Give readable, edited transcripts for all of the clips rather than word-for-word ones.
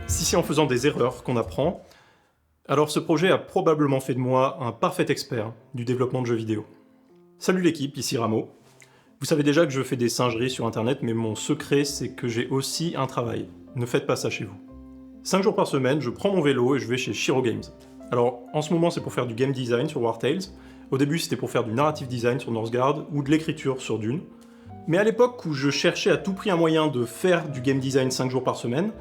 Si c'est en faisant des erreurs qu'on apprend, alors ce projet a probablement fait de moi un parfait expert du développement de jeux vidéo. Salut l'équipe, ici Rameau. Vous savez déjà que je fais des singeries sur internet, mais mon secret c'est que j'ai aussi un travail. Ne faites pas ça chez vous. 5 jours par semaine, je prends mon vélo et je vais chez Shiro Games. Alors en ce moment c'est pour faire du game design sur War Tales, au début c'était pour faire du narrative design sur Northgard ou de l'écriture sur Dune. Mais à l'époque où je cherchais à tout prix un moyen de faire du game design 5 jours par semaine,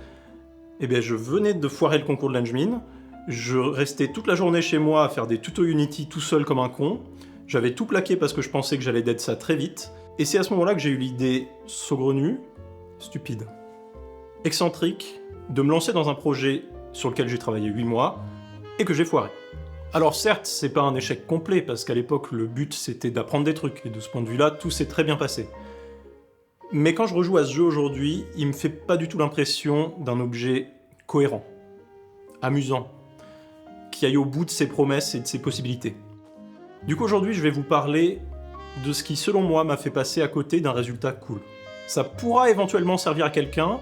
je venais de foirer le concours de l'Engmin, je restais toute la journée chez moi à faire des tutos Unity tout seul comme un con, j'avais tout plaqué parce que je pensais que j'allais dead ça très vite, et c'est à ce moment-là que j'ai eu l'idée saugrenue, stupide, excentrique, de me lancer dans un projet sur lequel j'ai travaillé 8 mois, et que j'ai foiré. Alors certes, c'est pas un échec complet, parce qu'à l'époque le but c'était d'apprendre des trucs, et de ce point de vue-là, tout s'est très bien passé. Mais quand je rejoue à ce jeu aujourd'hui, il me fait pas du tout l'impression d'un objet cohérent, amusant, qui aille au bout de ses promesses et de ses possibilités. Du coup aujourd'hui je vais vous parler de ce qui selon moi m'a fait passer à côté d'un résultat cool. Ça pourra éventuellement servir à quelqu'un,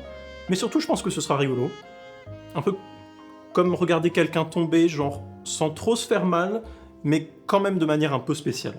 mais surtout je pense que ce sera rigolo. Un peu comme regarder quelqu'un tomber, genre sans trop se faire mal, mais quand même de manière un peu spéciale.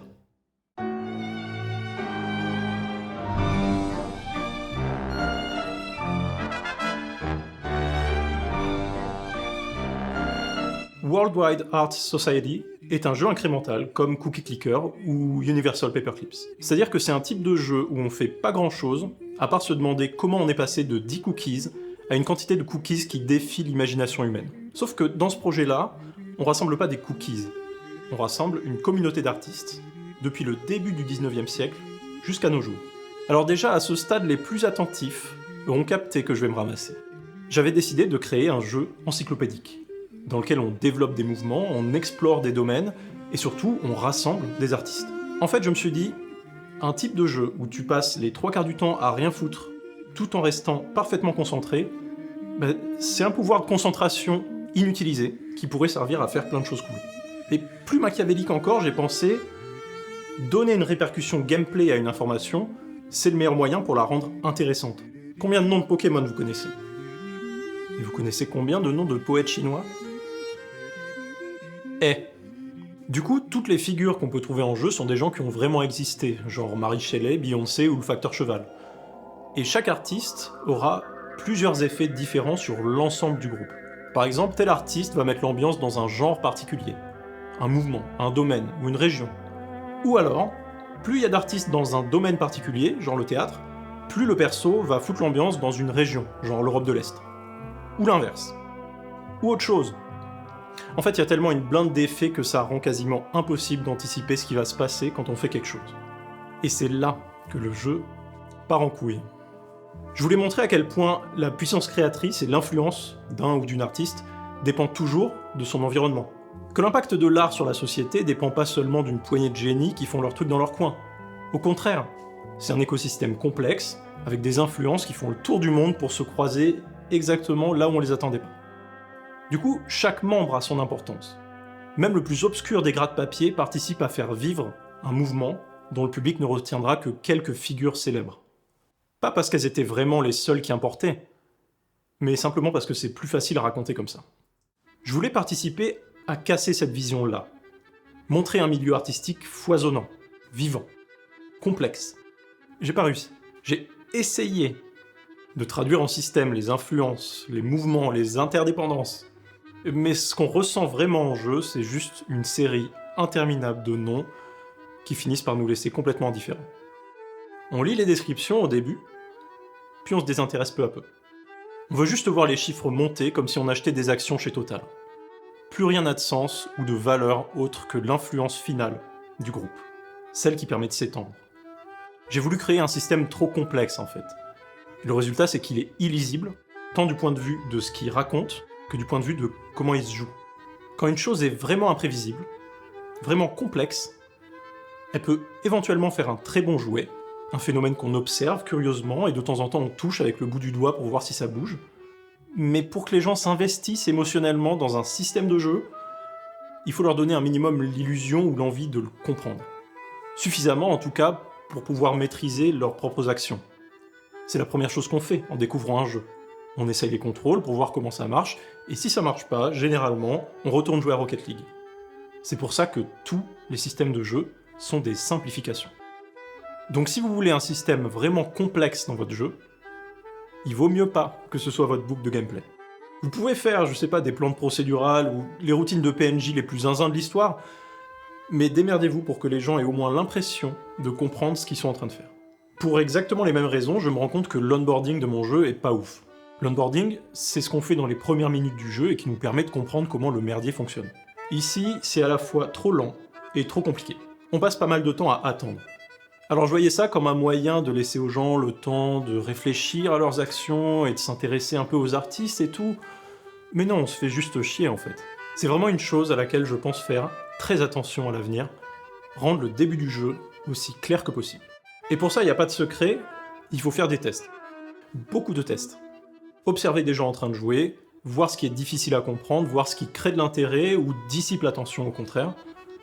Worldwide Art Society est un jeu incrémental comme Cookie Clicker ou Universal Paperclips. C'est-à-dire que c'est un type de jeu où on fait pas grand-chose, à part se demander comment on est passé de 10 cookies à une quantité de cookies qui défie l'imagination humaine. Sauf que dans ce projet-là, on rassemble pas des cookies, on rassemble une communauté d'artistes, depuis le début du 19e siècle jusqu'à nos jours. Alors déjà, à ce stade, les plus attentifs auront capté que je vais me ramasser. J'avais décidé de créer un jeu encyclopédique, dans lequel on développe des mouvements, on explore des domaines, et surtout, on rassemble des artistes. En fait, je me suis dit, un type de jeu où tu passes les 3 quarts du temps à rien foutre, tout en restant parfaitement concentré, c'est un pouvoir de concentration inutilisé, qui pourrait servir à faire plein de choses cool. Et plus machiavélique encore, j'ai pensé, donner une répercussion gameplay à une information, c'est le meilleur moyen pour la rendre intéressante. Combien de noms de Pokémon vous connaissez ? Et vous connaissez combien de noms de poètes chinois ? Du coup, toutes les figures qu'on peut trouver en jeu sont des gens qui ont vraiment existé, genre Marie Shelley, Beyoncé ou le Facteur Cheval. Et chaque artiste aura plusieurs effets différents sur l'ensemble du groupe. Par exemple, tel artiste va mettre l'ambiance dans un genre particulier, un mouvement, un domaine ou une région. Ou alors, plus il y a d'artistes dans un domaine particulier, genre le théâtre, plus le perso va foutre l'ambiance dans une région, genre l'Europe de l'Est. Ou l'inverse. Ou autre chose. En fait, il y a tellement une blinde d'effets que ça rend quasiment impossible d'anticiper ce qui va se passer quand on fait quelque chose. Et c'est là que le jeu part en couille. Je voulais montrer à quel point la puissance créatrice et l'influence d'un ou d'une artiste dépendent toujours de son environnement. Que l'impact de l'art sur la société dépend pas seulement d'une poignée de génies qui font leur truc dans leur coin. Au contraire, c'est un écosystème complexe, avec des influences qui font le tour du monde pour se croiser exactement là où on les attendait pas. Du coup, chaque membre a son importance. Même le plus obscur des gratte-papier participe à faire vivre un mouvement dont le public ne retiendra que quelques figures célèbres. Pas parce qu'elles étaient vraiment les seules qui importaient, mais simplement parce que c'est plus facile à raconter comme ça. Je voulais participer à casser cette vision-là. Montrer un milieu artistique foisonnant, vivant, complexe. J'ai pas réussi. J'ai essayé de traduire en système les influences, les mouvements, les interdépendances. Mais ce qu'on ressent vraiment en jeu, c'est juste une série interminable de noms qui finissent par nous laisser complètement indifférents. On lit les descriptions au début, puis on se désintéresse peu à peu. On veut juste voir les chiffres monter comme si on achetait des actions chez Total. Plus rien n'a de sens ou de valeur autre que l'influence finale du groupe, celle qui permet de s'étendre. J'ai voulu créer un système trop complexe en fait. Et le résultat c'est qu'il est illisible, tant du point de vue de ce qu'il raconte, que du point de vue de comment il se joue. Quand une chose est vraiment imprévisible, vraiment complexe, elle peut éventuellement faire un très bon jouet, un phénomène qu'on observe curieusement et de temps en temps on touche avec le bout du doigt pour voir si ça bouge. Mais pour que les gens s'investissent émotionnellement dans un système de jeu, il faut leur donner un minimum l'illusion ou l'envie de le comprendre. Suffisamment en tout cas pour pouvoir maîtriser leurs propres actions. C'est la première chose qu'on fait en découvrant un jeu. On essaye les contrôles pour voir comment ça marche, et si ça marche pas, généralement, on retourne jouer à Rocket League. C'est pour ça que tous les systèmes de jeu sont des simplifications. Donc si vous voulez un système vraiment complexe dans votre jeu, il vaut mieux pas que ce soit votre boucle de gameplay. Vous pouvez faire, je sais pas, des plans de procédurales ou les routines de PNJ les plus zinzins de l'histoire, mais démerdez-vous pour que les gens aient au moins l'impression de comprendre ce qu'ils sont en train de faire. Pour exactement les mêmes raisons, je me rends compte que l'onboarding de mon jeu est pas ouf. L'onboarding, c'est ce qu'on fait dans les premières minutes du jeu et qui nous permet de comprendre comment le merdier fonctionne. Ici, c'est à la fois trop lent et trop compliqué. On passe pas mal de temps à attendre. Alors je voyais ça comme un moyen de laisser aux gens le temps de réfléchir à leurs actions et de s'intéresser un peu aux artistes et tout. Mais non, on se fait juste chier en fait. C'est vraiment une chose à laquelle je pense faire très attention à l'avenir, rendre le début du jeu aussi clair que possible. Et pour ça, il n'y a pas de secret, il faut faire des tests. Beaucoup de tests. Observer des gens en train de jouer, voir ce qui est difficile à comprendre, voir ce qui crée de l'intérêt ou dissipe l'attention au contraire.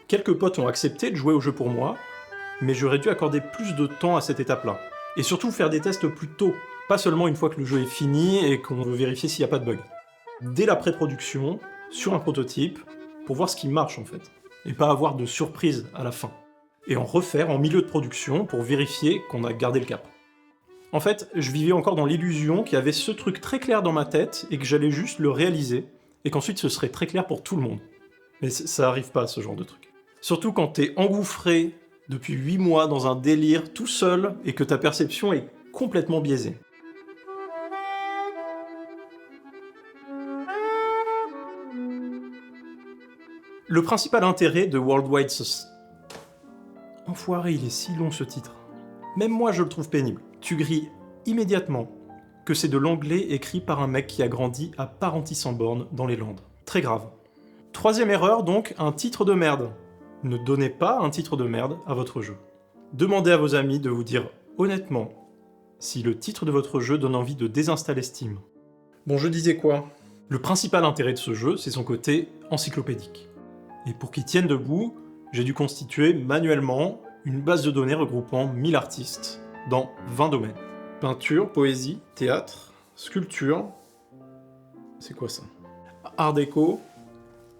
Quelques potes ont accepté de jouer au jeu pour moi, mais j'aurais dû accorder plus de temps à cette étape-là. Et surtout faire des tests plus tôt, pas seulement une fois que le jeu est fini et qu'on veut vérifier s'il n'y a pas de bug. Dès la pré-production, sur un prototype, pour voir ce qui marche en fait, et pas avoir de surprise à la fin. Et en refaire en milieu de production pour vérifier qu'on a gardé le cap. En fait, je vivais encore dans l'illusion qu'il y avait ce truc très clair dans ma tête et que j'allais juste le réaliser, et qu'ensuite ce serait très clair pour tout le monde. Mais ça arrive pas, ce genre de truc. Surtout quand t'es engouffré depuis 8 mois dans un délire tout seul et que ta perception est complètement biaisée. Le principal intérêt de Worldwide Society... Enfoiré, il est si long ce titre. Même moi je le trouve pénible. Tu grilles immédiatement que c'est de l'anglais écrit par un mec qui a grandi à Parentis-en-Born dans les Landes. Très grave. Troisième erreur donc, un titre de merde. Ne donnez pas un titre de merde à votre jeu. Demandez à vos amis de vous dire honnêtement si le titre de votre jeu donne envie de désinstaller Steam. Bon, je disais quoi ? Le principal intérêt de ce jeu, c'est son côté encyclopédique. Et pour qu'il tienne debout, j'ai dû constituer manuellement une base de données regroupant 1000 artistes dans 20 domaines. Peinture, poésie, théâtre, sculpture... C'est quoi ça ? Art déco,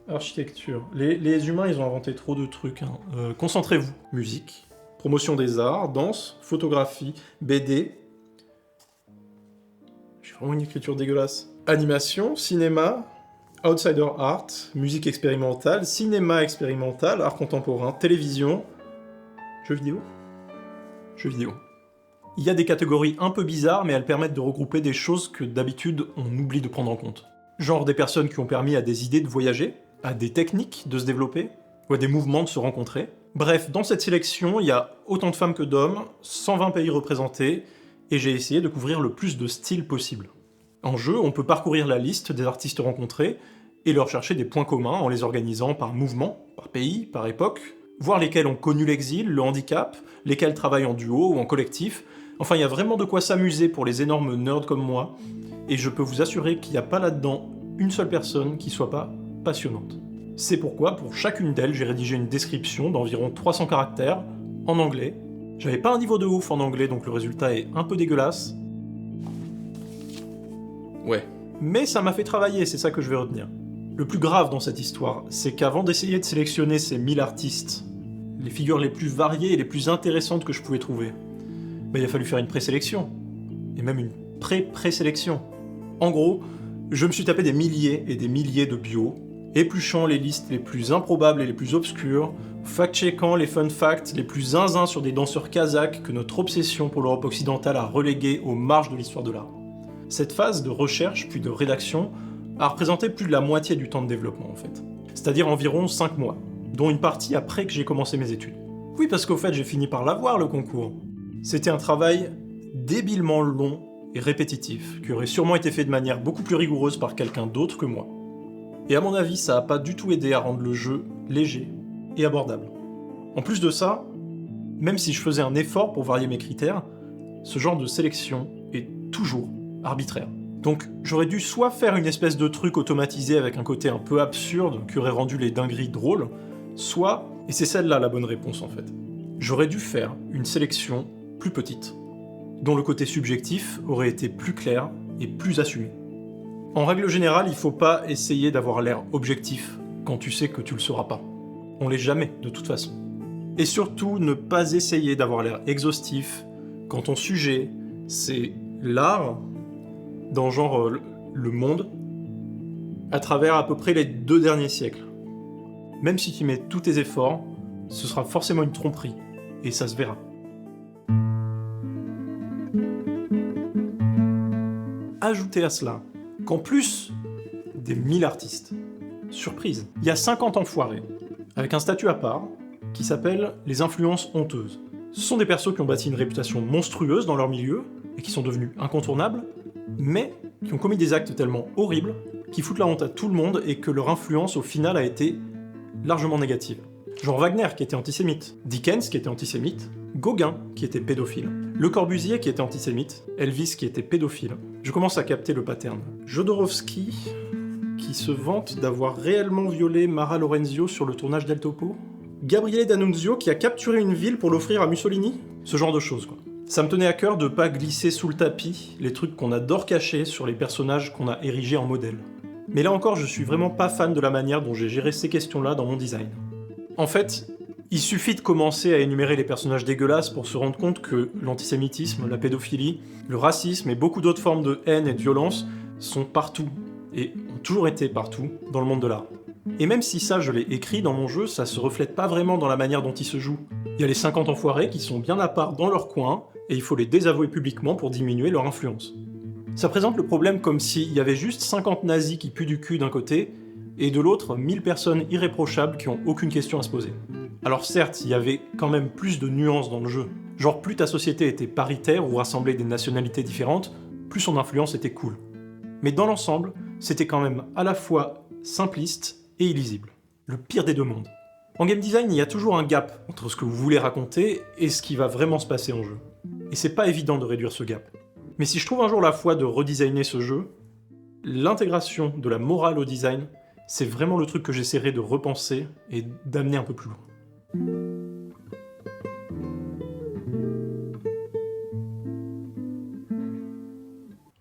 architecture. Les humains, ils ont inventé trop de trucs. Hein. Concentrez-vous. Musique, promotion des arts, danse, photographie, BD... J'ai vraiment une écriture dégueulasse. Animation, cinéma, outsider art, musique expérimentale, cinéma expérimental, art contemporain, télévision... Jeux vidéo ? Jeux vidéo. Il y a des catégories un peu bizarres, mais elles permettent de regrouper des choses que d'habitude on oublie de prendre en compte. Genre des personnes qui ont permis à des idées de voyager, à des techniques de se développer, ou à des mouvements de se rencontrer. Bref, dans cette sélection, il y a autant de femmes que d'hommes, 120 pays représentés, et j'ai essayé de couvrir le plus de styles possible. En jeu, on peut parcourir la liste des artistes rencontrés, et leur chercher des points communs en les organisant par mouvement, par pays, par époque, voir lesquels ont connu l'exil, le handicap, lesquels travaillent en duo ou en collectif. Enfin, il y a vraiment de quoi s'amuser pour les énormes nerds comme moi, et je peux vous assurer qu'il n'y a pas là-dedans une seule personne qui soit pas passionnante. C'est pourquoi, pour chacune d'elles, j'ai rédigé une description d'environ 300 caractères, en anglais. J'avais pas un niveau de ouf en anglais, donc le résultat est un peu dégueulasse. Ouais. Mais ça m'a fait travailler, c'est ça que je vais retenir. Le plus grave dans cette histoire, c'est qu'avant d'essayer de sélectionner ces 1000 artistes, les figures les plus variées et les plus intéressantes que je pouvais trouver, il a fallu faire une présélection. Et même une pré-présélection. En gros, je me suis tapé des milliers et des milliers de bios, épluchant les listes les plus improbables et les plus obscures, fact-checkant les fun facts les plus zinzins sur des danseurs kazakhs que notre obsession pour l'Europe occidentale a relégués aux marges de l'histoire de l'art. Cette phase de recherche puis de rédaction a représenté plus de la moitié du temps de développement en fait. C'est-à-dire environ 5 mois, dont une partie après que j'ai commencé mes études. Oui, parce qu'au fait j'ai fini par l'avoir le concours. C'était un travail débilement long et répétitif, qui aurait sûrement été fait de manière beaucoup plus rigoureuse par quelqu'un d'autre que moi. Et à mon avis, ça a pas du tout aidé à rendre le jeu léger et abordable. En plus de ça, même si je faisais un effort pour varier mes critères, ce genre de sélection est toujours arbitraire. Donc j'aurais dû soit faire une espèce de truc automatisé avec un côté un peu absurde qui aurait rendu les dingueries drôles, soit, et c'est celle-là la bonne réponse en fait, j'aurais dû faire une sélection plus petite, dont le côté subjectif aurait été plus clair et plus assumé. En règle générale, il faut pas essayer d'avoir l'air objectif quand tu sais que tu le seras pas. On l'est jamais, de toute façon. Et surtout, ne pas essayer d'avoir l'air exhaustif quand ton sujet, c'est l'art, dans genre le monde, à travers à peu près les 2 derniers siècles. Même si tu mets tous tes efforts, ce sera forcément une tromperie, et ça se verra. Ajoutez à cela qu'en plus des 1000 artistes, surprise, il y a 50 enfoirés, avec un statut à part, qui s'appelle les influences honteuses. Ce sont des persos qui ont bâti une réputation monstrueuse dans leur milieu, et qui sont devenus incontournables, mais qui ont commis des actes tellement horribles, qui foutent la honte à tout le monde, et que leur influence au final a été largement négative. Genre Wagner qui était antisémite, Dickens qui était antisémite, Gauguin qui était pédophile, Le Corbusier qui était antisémite, Elvis qui était pédophile. Je commence à capter le pattern. Jodorowsky qui se vante d'avoir réellement violé Mara Lorenzio sur le tournage d'El Topo, Gabriele D'Annunzio qui a capturé une ville pour l'offrir à Mussolini, ce genre de choses quoi. Ça me tenait à cœur de pas glisser sous le tapis les trucs qu'on adore cacher sur les personnages qu'on a érigés en modèle. Mais là encore, je suis vraiment pas fan de la manière dont j'ai géré ces questions-là dans mon design. En fait, il suffit de commencer à énumérer les personnages dégueulasses pour se rendre compte que l'antisémitisme, la pédophilie, le racisme et beaucoup d'autres formes de haine et de violence sont partout, et ont toujours été partout, dans le monde de l'art. Et même si ça je l'ai écrit dans mon jeu, ça se reflète pas vraiment dans la manière dont il se joue. Il y a les 50 enfoirés qui sont bien à part dans leur coin, et il faut les désavouer publiquement pour diminuer leur influence. Ça présente le problème comme s'il y avait juste 50 nazis qui puent du cul d'un côté, et de l'autre 1000 personnes irréprochables qui ont aucune question à se poser. Alors certes, il y avait quand même plus de nuances dans le jeu. Genre plus ta société était paritaire ou rassemblait des nationalités différentes, plus son influence était cool. Mais dans l'ensemble, c'était quand même à la fois simpliste et illisible. Le pire des deux mondes. En game design, il y a toujours un gap entre ce que vous voulez raconter et ce qui va vraiment se passer en jeu. Et c'est pas évident de réduire ce gap. Mais si je trouve un jour la foi de redesigner ce jeu, l'intégration de la morale au design, c'est vraiment le truc que j'essaierai de repenser et d'amener un peu plus loin.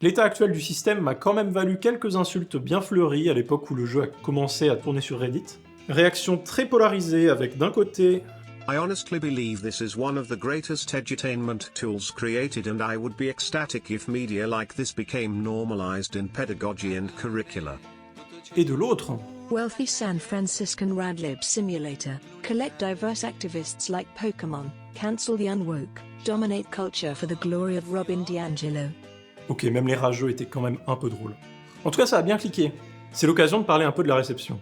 L'état actuel du système m'a quand même valu quelques insultes bien fleuries à l'époque où le jeu a commencé à tourner sur Reddit. Réaction très polarisée avec d'un côté I honestly believe this is one of the greatest edutainment tools created and I would be ecstatic if media like this became normalized in pedagogy and curricula. Et de l'autre, Wealthy San Franciscan Radlib Simulator, collect diverse activists like Pokemon, cancel the unwoke, dominate culture for the glory of Robin DiAngelo. ok, même les rageux étaient quand même un peu drôles. En tout cas, ça a bien cliqué. C'est l'occasion de parler un peu de la réception.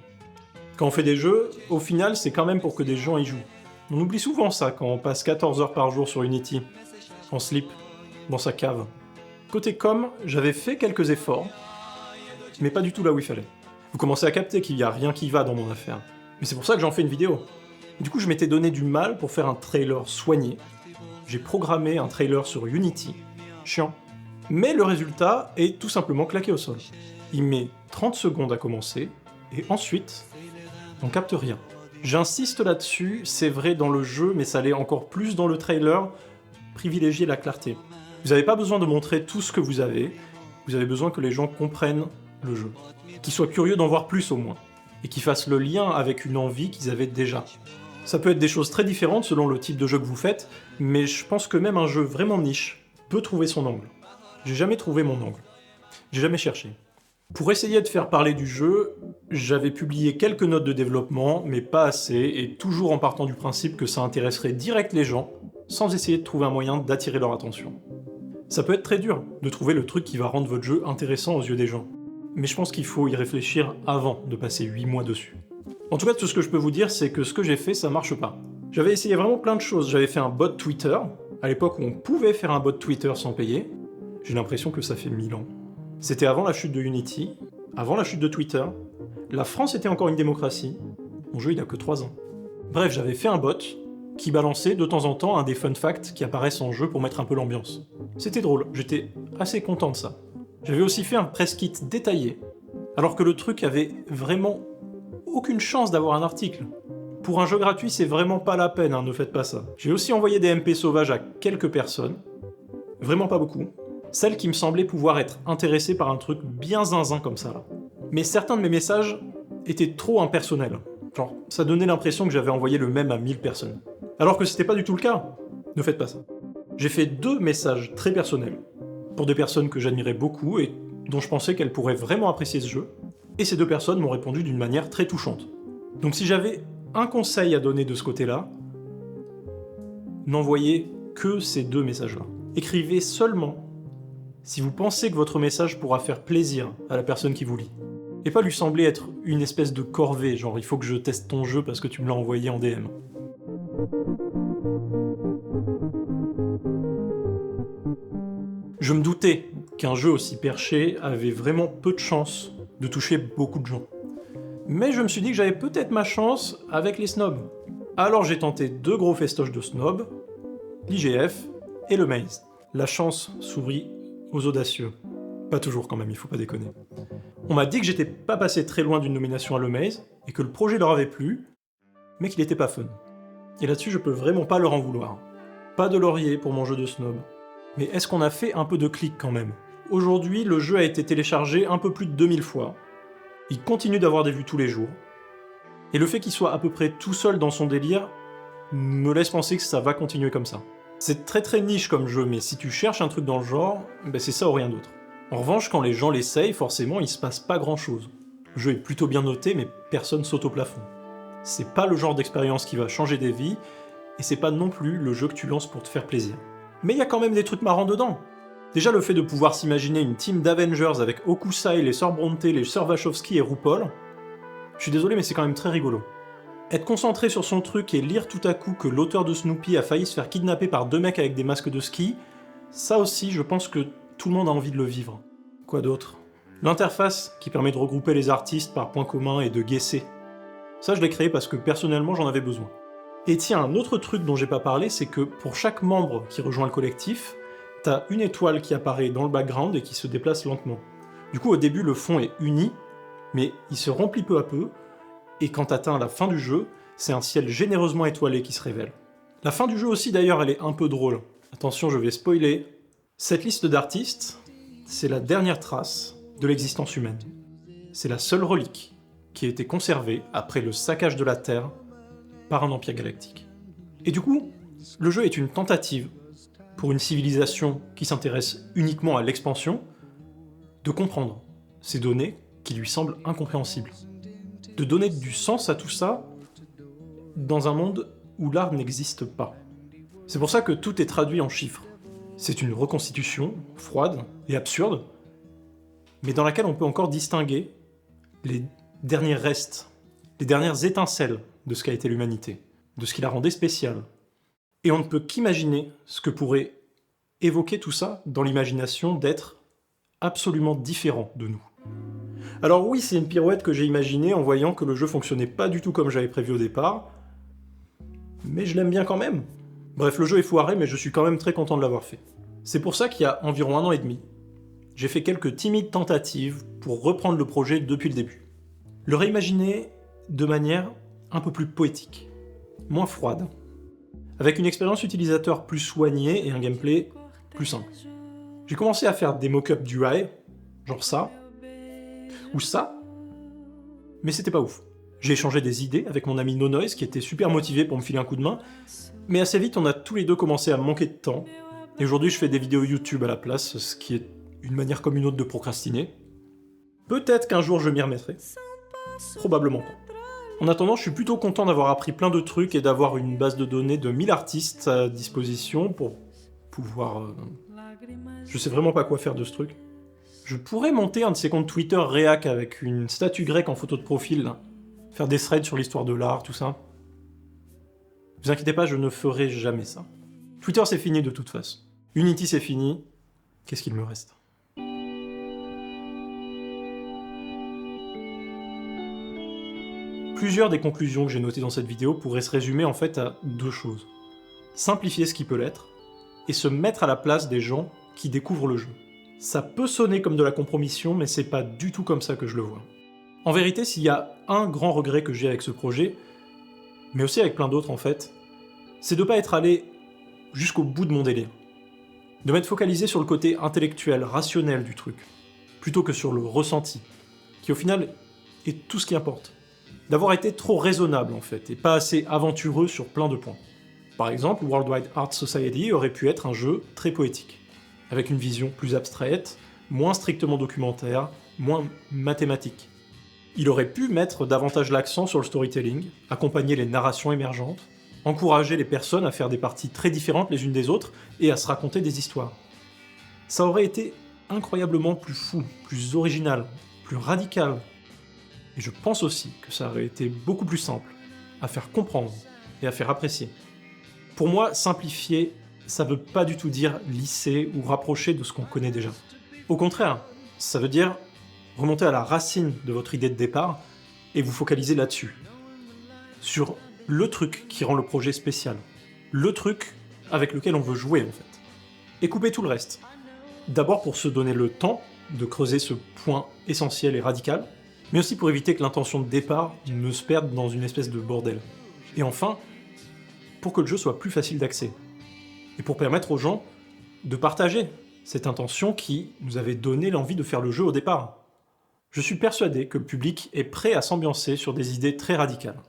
Quand on fait des jeux, au final, c'est quand même pour que des gens y jouent. On oublie souvent ça quand on passe 14 heures par jour sur Unity, en slip, dans sa cave. Côté com, j'avais fait quelques efforts, mais pas du tout là où il fallait. Vous commencez à capter qu'il n'y a rien qui va dans mon affaire. Mais c'est pour ça que j'en fais une vidéo. Du coup, je m'étais donné du mal pour faire un trailer soigné. J'ai programmé un trailer sur Unity. Chiant. Mais le résultat est tout simplement claqué au sol. Il met 30 secondes à commencer, et ensuite, on capte rien. J'insiste là-dessus, c'est vrai dans le jeu, mais ça l'est encore plus dans le trailer, privilégier la clarté. Vous n'avez pas besoin de montrer tout ce que vous avez besoin que les gens comprennent le jeu. Qu'ils soient curieux d'en voir plus au moins, et qu'ils fassent le lien avec une envie qu'ils avaient déjà. Ça peut être des choses très différentes selon le type de jeu que vous faites, mais je pense que même un jeu vraiment niche peut trouver son angle. J'ai jamais trouvé mon angle. J'ai jamais cherché. Pour essayer de faire parler du jeu, j'avais publié quelques notes de développement, mais pas assez, et toujours en partant du principe que ça intéresserait direct les gens, sans essayer de trouver un moyen d'attirer leur attention. Ça peut être très dur de trouver le truc qui va rendre votre jeu intéressant aux yeux des gens, mais je pense qu'il faut y réfléchir avant de passer 8 mois dessus. En tout cas, tout ce que je peux vous dire, c'est que ce que j'ai fait, ça marche pas. J'avais essayé vraiment plein de choses, j'avais fait un bot Twitter, à l'époque où on pouvait faire un bot Twitter sans payer. J'ai l'impression que ça fait 1000 ans. C'était avant la chute de Unity, avant la chute de Twitter, la France était encore une démocratie, mon jeu il a que 3 ans. Bref, j'avais fait un bot qui balançait de temps en temps un des fun facts qui apparaissent en jeu pour mettre un peu l'ambiance. C'était drôle, j'étais assez content de ça. J'avais aussi fait un press kit détaillé, alors que le truc avait vraiment aucune chance d'avoir un article. Pour un jeu gratuit, c'est vraiment pas la peine, ne faites pas ça. J'ai aussi envoyé des MP sauvages à quelques personnes, vraiment pas beaucoup, Celle qui me semblait pouvoir être intéressée par un truc bien zinzin comme ça là. Mais certains de mes messages étaient trop impersonnels. Genre, ça donnait l'impression que j'avais envoyé le même à 1000 personnes. Alors que c'était pas du tout le cas. Ne faites pas ça. J'ai fait 2 messages très personnels, pour des personnes que j'admirais beaucoup et dont je pensais qu'elles pourraient vraiment apprécier ce jeu, et ces 2 personnes m'ont répondu d'une manière très touchante. Donc si j'avais un conseil à donner de ce côté-là, n'envoyez que ces 2 messages-là. Écrivez seulement si vous pensez que votre message pourra faire plaisir à la personne qui vous lit. Et pas lui sembler être une espèce de corvée, genre il faut que je teste ton jeu parce que tu me l'as envoyé en DM. Je me doutais qu'un jeu aussi perché avait vraiment peu de chances de toucher beaucoup de gens. Mais je me suis dit que j'avais peut-être ma chance avec les snobs. Alors j'ai tenté 2 gros festoches de snobs, l'IGF et le Maze. La chance sourit aux audacieux. Pas toujours quand même, il faut pas déconner. On m'a dit que j'étais pas passé très loin d'une nomination à le Maze, et que le projet leur avait plu, mais qu'il était pas fun. Et là-dessus je peux vraiment pas leur en vouloir. Pas de laurier pour mon jeu de snob. Mais est-ce qu'on a fait un peu de clics quand même? Aujourd'hui, le jeu a été téléchargé un peu plus de 2000 fois. Il continue d'avoir des vues tous les jours. Et le fait qu'il soit à peu près tout seul dans son délire me laisse penser que ça va continuer comme ça. C'est très très niche comme jeu, mais si tu cherches un truc dans le genre, ben c'est ça ou rien d'autre. En revanche, quand les gens l'essayent, forcément, il se passe pas grand chose. Le jeu est plutôt bien noté, mais personne saute au plafond. C'est pas le genre d'expérience qui va changer des vies, et c'est pas non plus le jeu que tu lances pour te faire plaisir. Mais il y a quand même des trucs marrants dedans. Déjà le fait de pouvoir s'imaginer une team d'Avengers avec Okusai, les sœurs Brontë, les sœurs Wachowski et RuPaul, je suis désolé mais c'est quand même très rigolo. Être concentré sur son truc et lire tout à coup que l'auteur de Snoopy a failli se faire kidnapper par 2 mecs avec des masques de ski, ça aussi je pense que tout le monde a envie de le vivre. Quoi d'autre? L'interface qui permet de regrouper les artistes par points communs et de guesser. Ça je l'ai créé parce que personnellement j'en avais besoin. Et tiens, un autre truc dont j'ai pas parlé, c'est que pour chaque membre qui rejoint le collectif, t'as une étoile qui apparaît dans le background et qui se déplace lentement. Du coup, au début, le fond est uni, mais il se remplit peu à peu, et quand t'atteins la fin du jeu, c'est un ciel généreusement étoilé qui se révèle. La fin du jeu aussi, d'ailleurs, elle est un peu drôle. Attention, je vais spoiler. Cette liste d'artistes, c'est la dernière trace de l'existence humaine. C'est la seule relique qui a été conservée après le saccage de la Terre par un empire galactique. Et du coup, le jeu est une tentative, pour une civilisation qui s'intéresse uniquement à l'expansion, de comprendre ces données qui lui semblent incompréhensibles. De donner du sens à tout ça dans un monde où l'art n'existe pas. C'est pour ça que tout est traduit en chiffres. C'est une reconstitution froide et absurde, mais dans laquelle on peut encore distinguer les derniers restes, les dernières étincelles de ce qu'a été l'humanité, de ce qui la rendait spéciale. Et on ne peut qu'imaginer ce que pourrait évoquer tout ça dans l'imagination d'êtres absolument différents de nous. Alors oui, c'est une pirouette que j'ai imaginée en voyant que le jeu fonctionnait pas du tout comme j'avais prévu au départ, mais je l'aime bien quand même. Bref, le jeu est foiré, mais je suis quand même très content de l'avoir fait. C'est pour ça qu'il y a environ 1 an et demi, j'ai fait quelques timides tentatives pour reprendre le projet depuis le début. Le réimaginer de manière un peu plus poétique, moins froide, avec une expérience utilisateur plus soignée et un gameplay plus simple. J'ai commencé à faire des mock-ups d'UI, genre ça, ou ça, mais c'était pas ouf. J'ai échangé des idées avec mon ami NoNoise qui était super motivé pour me filer un coup de main, mais assez vite on a tous les deux commencé à manquer de temps, et aujourd'hui je fais des vidéos YouTube à la place, ce qui est une manière comme une autre de procrastiner. Peut-être qu'un jour je m'y remettrai. Probablement pas. En attendant, je suis plutôt content d'avoir appris plein de trucs et d'avoir une base de données de 1000 artistes à disposition pour pouvoir... Je sais vraiment pas quoi faire de ce truc. Je pourrais monter un de ces comptes Twitter réac avec une statue grecque en photo de profil, là. Faire des threads sur l'histoire de l'art, tout ça. Vous inquiétez pas, je ne ferai jamais ça. Twitter c'est fini de toute façon. Unity c'est fini. Qu'est-ce qu'il me reste ? Plusieurs des conclusions que j'ai notées dans cette vidéo pourraient se résumer en fait à 2 choses. Simplifier ce qui peut l'être, et se mettre à la place des gens qui découvrent le jeu. Ça peut sonner comme de la compromission, mais c'est pas du tout comme ça que je le vois. En vérité, s'il y a un grand regret que j'ai avec ce projet, mais aussi avec plein d'autres en fait, c'est de pas être allé jusqu'au bout de mon délire. De m'être focalisé sur le côté intellectuel, rationnel du truc, plutôt que sur le ressenti, qui au final est tout ce qui importe. D'avoir été trop raisonnable en fait, et pas assez aventureux sur plein de points. Par exemple, Worldwide Art Society aurait pu être un jeu très poétique, avec une vision plus abstraite, moins strictement documentaire, moins mathématique. Il aurait pu mettre davantage l'accent sur le storytelling, accompagner les narrations émergentes, encourager les personnes à faire des parties très différentes les unes des autres et à se raconter des histoires. Ça aurait été incroyablement plus fou, plus original, plus radical. Et je pense aussi que ça aurait été beaucoup plus simple à faire comprendre et à faire apprécier. Pour moi, simplifier, ça veut pas du tout dire lisser ou rapprocher de ce qu'on connaît déjà. Au contraire, ça veut dire remonter à la racine de votre idée de départ et vous focaliser là-dessus. Sur le truc qui rend le projet spécial. Le truc avec lequel on veut jouer en fait. Et couper tout le reste. D'abord pour se donner le temps de creuser ce point essentiel et radical, mais aussi pour éviter que l'intention de départ ne se perde dans une espèce de bordel. Et enfin, pour que le jeu soit plus facile d'accès. Et pour permettre aux gens de partager cette intention qui nous avait donné l'envie de faire le jeu au départ. Je suis persuadé que le public est prêt à s'ambiancer sur des idées très radicales.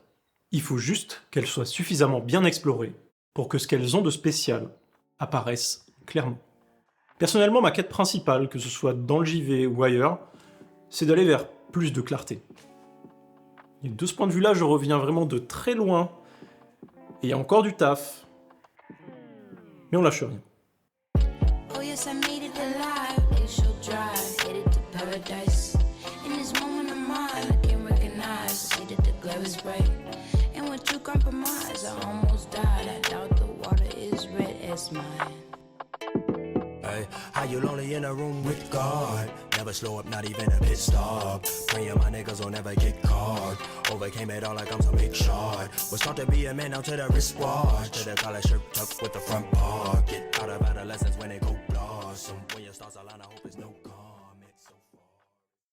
Il faut juste qu'elles soient suffisamment bien explorées pour que ce qu'elles ont de spécial apparaisse clairement. Personnellement, ma quête principale, que ce soit dans le JV ou ailleurs, c'est d'aller vers plus de clarté. Et de ce point de vue-là, je reviens vraiment de très loin, et il y a encore du taf, mais on lâche rien. Oh yes, I made it alive. Glacial drive, headed to paradise. In this moment of mine, I can recognize. See that the glare is bright. And with you compromise, I almost died. I doubt the water is red as mine. Hey, how you lonely in a room with God? Never slow up, not even a pit stop. Praying my niggas will never get caught. Overcame it all like I'm some big shot. Was taught to be a man down to the wristwatch. To the collar shirt tucked with the front pocket. Out of adolescence when they go blossom. When your stars align, I hope it's no cause.